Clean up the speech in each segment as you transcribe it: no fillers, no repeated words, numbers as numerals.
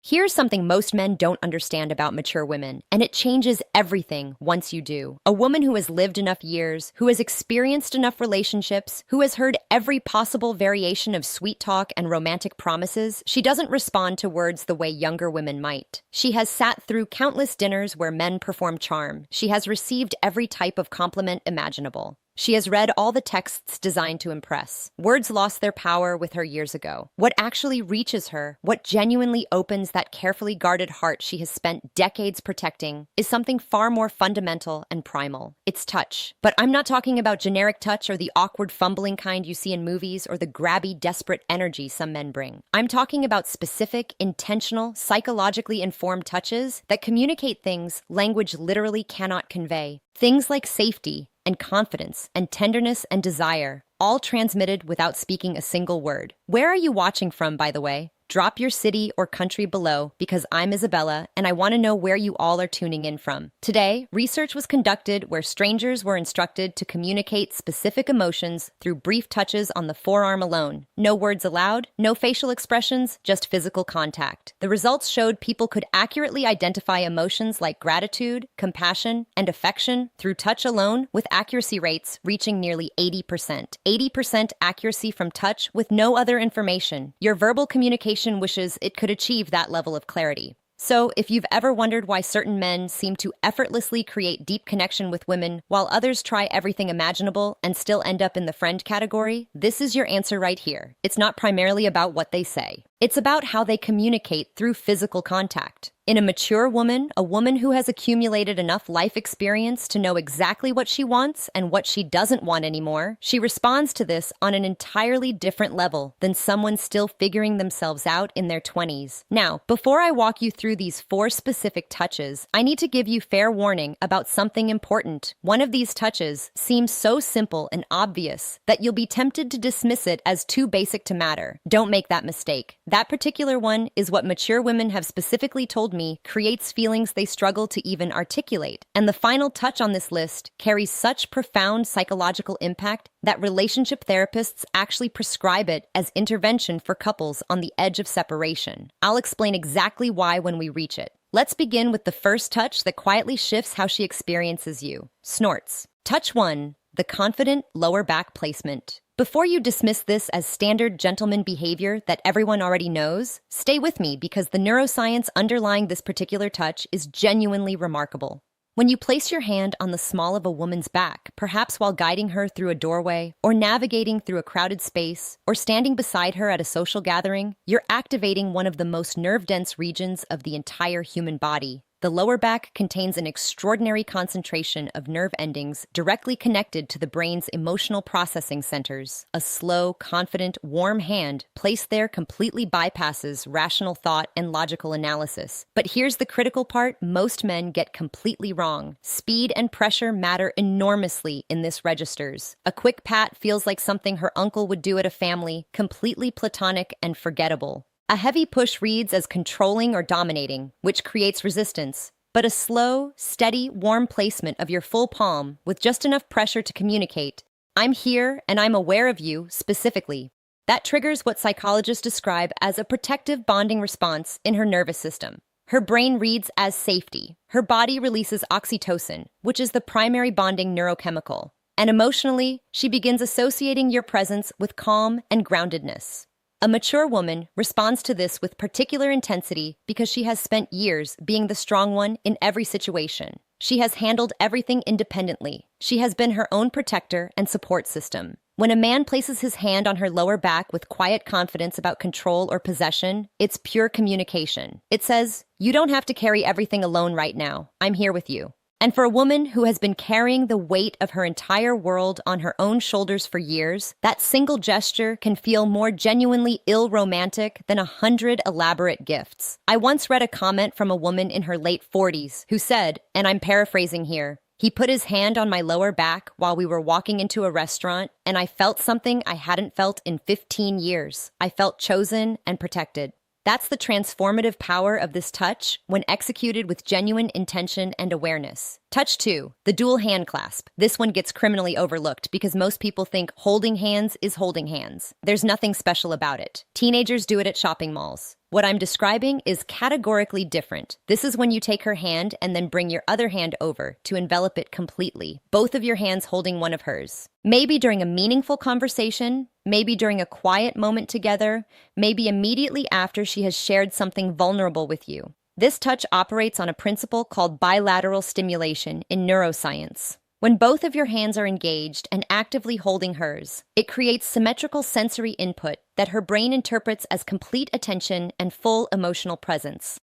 Here's something most men don't understand about mature women, and it changes everything once you do. A woman who has lived enough years, who has experienced enough relationships, who has heard every possible variation of sweet talk and romantic promises, she doesn't respond to words the way younger women might. She has sat through countless dinners where men perform charm. She has received every type of compliment imaginable. She has read all the texts designed to impress. Words lost their power with her years ago. What actually reaches her, what genuinely opens that carefully guarded heart she has spent decades protecting, is something far more fundamental and primal. It's touch. But I'm not talking about generic touch or the awkward fumbling kind you see in movies or the grabby, desperate energy some men bring. I'm talking about specific, intentional, psychologically informed touches that communicate things language literally cannot convey. Things like safety, and confidence, and tenderness and desire, all transmitted without speaking a single word. Where are you watching from, by the way? Drop your city or country below, because I'm Isabella, and I want to know where you all are tuning in from. Today, research was conducted where strangers were instructed to communicate specific emotions through brief touches on the forearm alone. No words allowed, no facial expressions, just physical contact. The results showed people could accurately identify emotions like gratitude, compassion, and affection through touch alone, with accuracy rates reaching nearly 80%. 80% accuracy from touch with no other information. Your verbal communication wishes it could achieve that level of clarity. So, if you've ever wondered why certain men seem to effortlessly create deep connection with women while others try everything imaginable and still end up in the friend category, this is your answer right here. It's not primarily about what they say. It's about how they communicate through physical contact. In a mature woman, a woman who has accumulated enough life experience to know exactly what she wants and what she doesn't want anymore, she responds to this on an entirely different level than someone still figuring themselves out in their 20s. Now, before I walk you through these 4 specific touches, I need to give you fair warning about something important. One of these touches seems so simple and obvious that you'll be tempted to dismiss it as too basic to matter. Don't make that mistake. That particular one is what mature women have specifically told me creates feelings they struggle to even articulate. And the final touch on this list carries such profound psychological impact that relationship therapists actually prescribe it as intervention for couples on the edge of separation. I'll explain exactly why when we reach it. Let's begin with the first touch that quietly shifts how she experiences you. Snorts. Touch 1, the confident lower back placement. Before you dismiss this as standard gentleman behavior that everyone already knows, stay with me because the neuroscience underlying this particular touch is genuinely remarkable. When you place your hand on the small of a woman's back, perhaps while guiding her through a doorway, or navigating through a crowded space, or standing beside her at a social gathering, you're activating one of the most nerve-dense regions of the entire human body. The lower back contains an extraordinary concentration of nerve endings directly connected to the brain's emotional processing centers. A slow, confident, warm hand placed there completely bypasses rational thought and logical analysis. But here's the critical part most men get completely wrong. Speed and pressure matter enormously in this registers. A quick pat feels like something her uncle would do at a family, completely platonic and forgettable. A heavy push reads as controlling or dominating, which creates resistance. But a slow, steady, warm placement of your full palm with just enough pressure to communicate, "I'm here and I'm aware of you," specifically. That triggers what psychologists describe as a protective bonding response in her nervous system. Her brain reads as safety. Her body releases oxytocin, which is the primary bonding neurochemical. And emotionally, she begins associating your presence with calm and groundedness. A mature woman responds to this with particular intensity because she has spent years being the strong one in every situation. She has handled everything independently. She has been her own protector and support system. When a man places his hand on her lower back with quiet confidence about control or possession, it's pure communication. It says, "You don't have to carry everything alone right now. I'm here with you." And for a woman who has been carrying the weight of her entire world on her own shoulders for years, that single gesture can feel more genuinely ill-romantic than 100 elaborate gifts. I once read a comment from a woman in her late 40s who said, and I'm paraphrasing here, "He put his hand on my lower back while we were walking into a restaurant, and I felt something I hadn't felt in 15 years. I felt chosen and protected." That's the transformative power of this touch when executed with genuine intention and awareness. Touch 2, the dual hand clasp. This one gets criminally overlooked because most people think holding hands is holding hands. There's nothing special about it. Teenagers do it at shopping malls. What I'm describing is categorically different. This is when you take her hand and then bring your other hand over to envelop it completely, both of your hands holding one of hers. Maybe during a meaningful conversation, maybe during a quiet moment together, maybe immediately after she has shared something vulnerable with you. This touch operates on a principle called bilateral stimulation in neuroscience. When both of your hands are engaged and actively holding hers, it creates symmetrical sensory input that her brain interprets as complete attention and full emotional presence.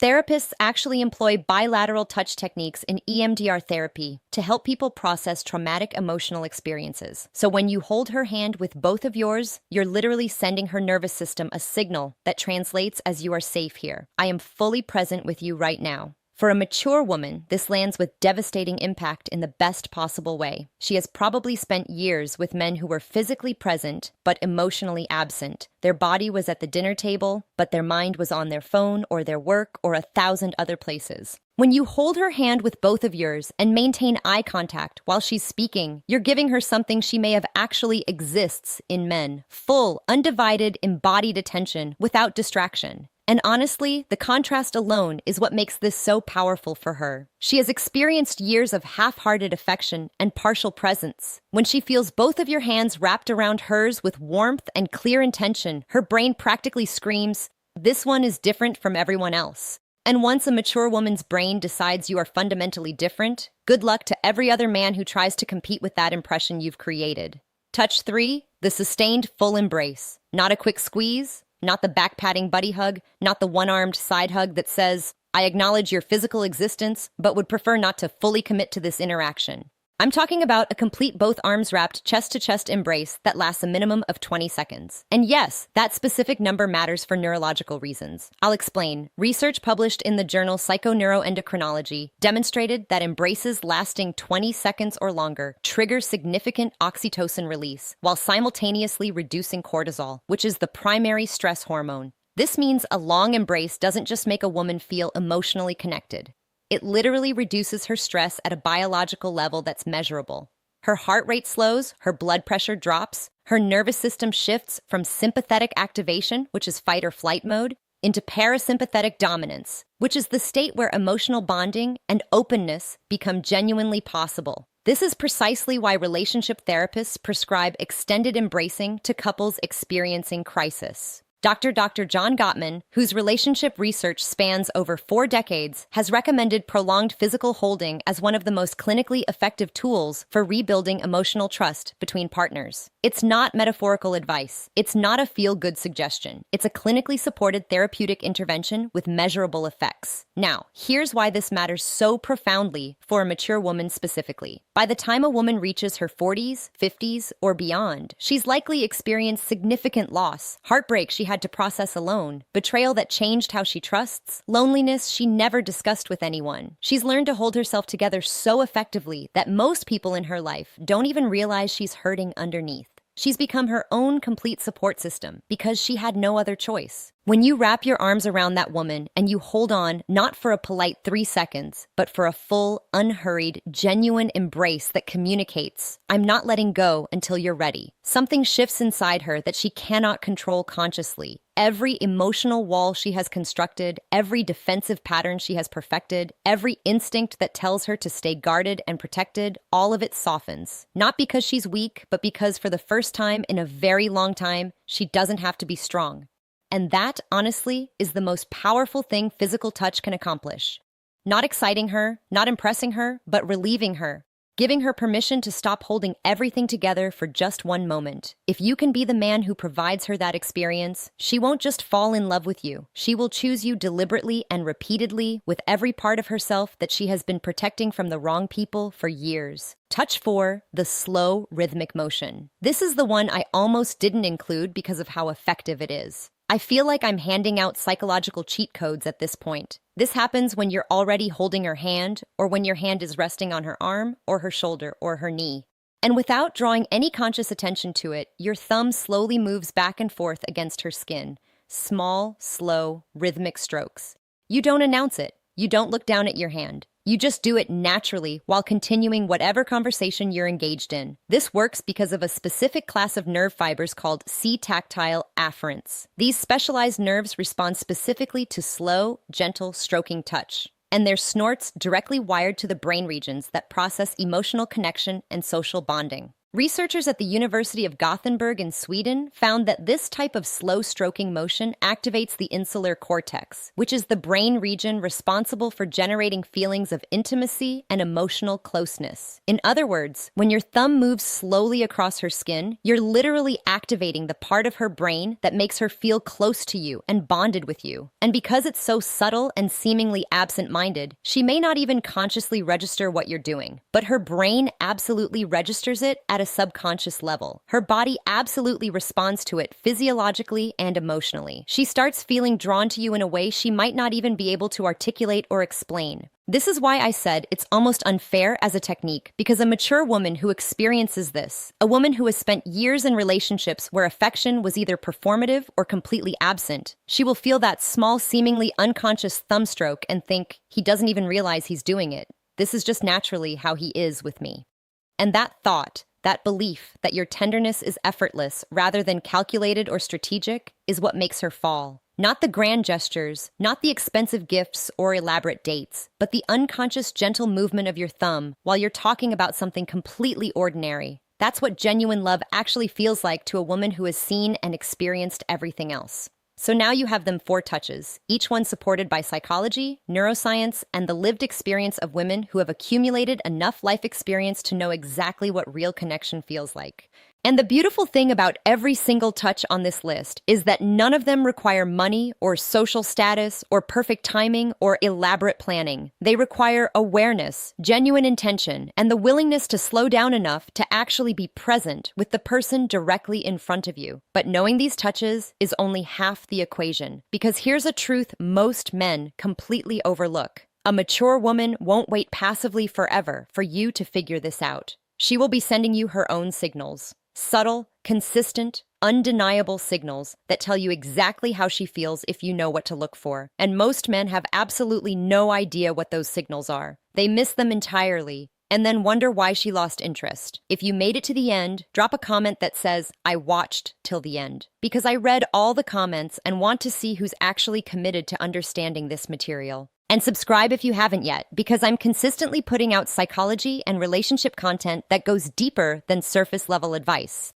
Therapists actually employ bilateral touch techniques in EMDR therapy to help people process traumatic emotional experiences. So when you hold her hand with both of yours, you're literally sending her nervous system a signal that translates as "you are safe here. I am fully present with you right now." For a mature woman, this lands with devastating impact in the best possible way. She has probably spent years with men who were physically present but emotionally absent. Their body was at the dinner table, but their mind was on their phone or their work or 1,000 other places. When you hold her hand with both of yours and maintain eye contact while she's speaking, you're giving her something she may have actually exists in men: full, undivided, embodied attention without distraction. And honestly, the contrast alone is what makes this so powerful for her. She has experienced years of half-hearted affection and partial presence. When she feels both of your hands wrapped around hers with warmth and clear intention, her brain practically screams, "This one is different from everyone else." And once a mature woman's brain decides you are fundamentally different, good luck to every other man who tries to compete with that impression you've created. Touch 3, the sustained full embrace. Not a quick squeeze, not the back-patting buddy hug, not the one-armed side hug that says, "I acknowledge your physical existence, but would prefer not to fully commit to this interaction." I'm talking about a complete both-arms-wrapped chest-to-chest embrace that lasts a minimum of 20 seconds. And yes, that specific number matters for neurological reasons. I'll explain. Research published in the journal Psychoneuroendocrinology demonstrated that embraces lasting 20 seconds or longer trigger significant oxytocin release, while simultaneously reducing cortisol, which is the primary stress hormone. This means a long embrace doesn't just make a woman feel emotionally connected. It literally reduces her stress at a biological level that's measurable. Her heart rate slows, her blood pressure drops, her nervous system shifts from sympathetic activation, which is fight or flight mode, into parasympathetic dominance, which is the state where emotional bonding and openness become genuinely possible. This is precisely why relationship therapists prescribe extended embracing to couples experiencing crisis. Dr. John Gottman, whose relationship research spans over 4 decades, has recommended prolonged physical holding as one of the most clinically effective tools for rebuilding emotional trust between partners. It's not metaphorical advice. It's not a feel-good suggestion. It's a clinically supported therapeutic intervention with measurable effects. Now, here's why this matters so profoundly for a mature woman specifically. By the time a woman reaches her 40s, 50s, or beyond, she's likely experienced significant loss, heartbreak she had to process alone, betrayal that changed how she trusts, loneliness she never discussed with anyone. She's learned to hold herself together so effectively that most people in her life don't even realize she's hurting underneath. She's become her own complete support system because she had no other choice. When you wrap your arms around that woman and you hold on not for a polite 3 seconds, but for a full, unhurried, genuine embrace that communicates, "I'm not letting go until you're ready," something shifts inside her that she cannot control consciously. Every emotional wall she has constructed, every defensive pattern she has perfected, every instinct that tells her to stay guarded and protected, all of it softens. Not because she's weak, but because for the first time in a very long time, she doesn't have to be strong. And that, honestly, is the most powerful thing physical touch can accomplish. Not exciting her, not impressing her, but relieving her. Giving her permission to stop holding everything together for just one moment. If you can be the man who provides her that experience, she won't just fall in love with you. She will choose you deliberately and repeatedly with every part of herself that she has been protecting from the wrong people for years. Touch 4, the slow, rhythmic motion. This is the one I almost didn't include because of how effective it is. I feel like I'm handing out psychological cheat codes at this point. This happens when you're already holding her hand, or when your hand is resting on her arm, or her shoulder, or her knee. And without drawing any conscious attention to it, your thumb slowly moves back and forth against her skin. Small, slow, rhythmic strokes. You don't announce it. You don't look down at your hand. You just do it naturally while continuing whatever conversation you're engaged in. This works because of a specific class of nerve fibers called C-tactile afferents. These specialized nerves respond specifically to slow, gentle stroking touch, and their snorts directly wired to the brain regions that process emotional connection and social bonding. Researchers at the University of Gothenburg in Sweden found that this type of slow stroking motion activates the insular cortex, which is the brain region responsible for generating feelings of intimacy and emotional closeness. In other words, when your thumb moves slowly across her skin, you're literally activating the part of her brain that makes her feel close to you and bonded with you. And because it's so subtle and seemingly absent-minded, she may not even consciously register what you're doing, but her brain absolutely registers it at a subconscious level. Her body absolutely responds to it physiologically and emotionally. She starts feeling drawn to you in a way she might not even be able to articulate or explain. This is why I said it's almost unfair as a technique, because a mature woman who experiences this, a woman who has spent years in relationships where affection was either performative or completely absent, she will feel that small, seemingly unconscious thumb stroke and think, he doesn't even realize he's doing it. This is just naturally how he is with me. And that thought, that belief that your tenderness is effortless rather than calculated or strategic, is what makes her fall. Not the grand gestures, not the expensive gifts or elaborate dates, but the unconscious gentle movement of your thumb while you're talking about something completely ordinary. That's what genuine love actually feels like to a woman who has seen and experienced everything else. So now you have them 4 touches, each one supported by psychology, neuroscience, and the lived experience of women who have accumulated enough life experience to know exactly what real connection feels like. And the beautiful thing about every single touch on this list is that none of them require money or social status or perfect timing or elaborate planning. They require awareness, genuine intention, and the willingness to slow down enough to actually be present with the person directly in front of you. But knowing these touches is only half the equation, because here's a truth most men completely overlook. A mature woman won't wait passively forever for you to figure this out. She will be sending you her own signals. Subtle, consistent, undeniable signals that tell you exactly how she feels if you know what to look for. And most men have absolutely no idea what those signals are. They miss them entirely and then wonder why she lost interest. If you made it to the end, drop a comment that says, "I watched till the end," because I read all the comments and want to see who's actually committed to understanding this material. And subscribe if you haven't yet, because I'm consistently putting out psychology and relationship content that goes deeper than surface-level advice.